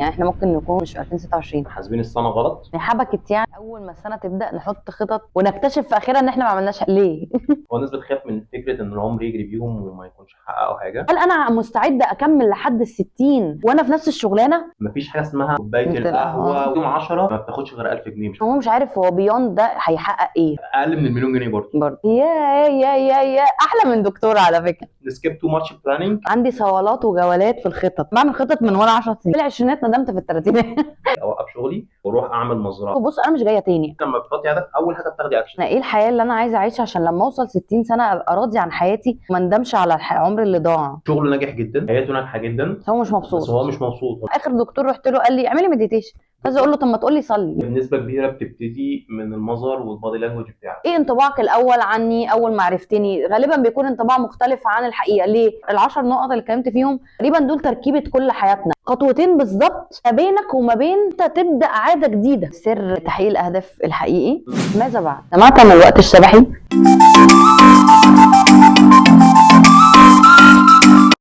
يعني احنا ممكن نكون مش في 2026 حاسبين السنه غلط. حبكت. يعني اول ما السنه تبدا نحط خطط ونكتشف في اخرها ان احنا ما عملناش ليه. هو الناس بتخاف من فكره ان العمر يجري بيهم وما يكونش حققوا حاجه. هل انا مستعده اكمل لحد ال60 وانا في نفس الشغلانه؟ مفيش حاجه اسمها كوبايه القهوه يوم 10 ما بتاخدش غير 1000 جنيه. هو مش عارف هو بيوند ده هيحقق ايه. اقل من المليون جنيه برضه. يا احلى من دكتور على فكره. نسكيب تو ماتش بلاننج. عندي صوالات وجولات في الخطط، بعمل خطط من وانا 10 سنين، في العشرينات ندمت في الثلاثينات. اوقف شغلي واروح اعمل مزرعه. بص انا مش جايه تاني. لما بتحطي هدف اول حاجه بتاخدي اكشن. انا ايه الحياه اللي انا عايزه اعيشها عشان لما اوصل 60 سنه ابقى راضي عن حياتي وما ندمش على العمر اللي ضاع. شغله ناجح جدا، حياته ناجحه جدا، بس هو مش مبسوط. بس هو مش مبسوط. اخر دكتور رحت له قال لي اعملي مديتيشن، عايزه اقول له طب ما تقول لي صلي. بنسبه كبيره بتبتدي من المظهر والبادي لانجوج بتاعك. ايه انطباعك الاول عني اول ما عرفتني؟ غالبا بيكون انطباع مختلف عن الحقيقه. ليه؟ ال10 نقط اللي اتكلمت فيهم تقريبا دول تركيبه كل حياتنا، خطوتين بالظبط ما بينك وما بين انت تبدا عاده جديده. سر تحقيق الاهداف الحقيقي. ماذا بعد؟ سمعت عن الوقت الشبحي؟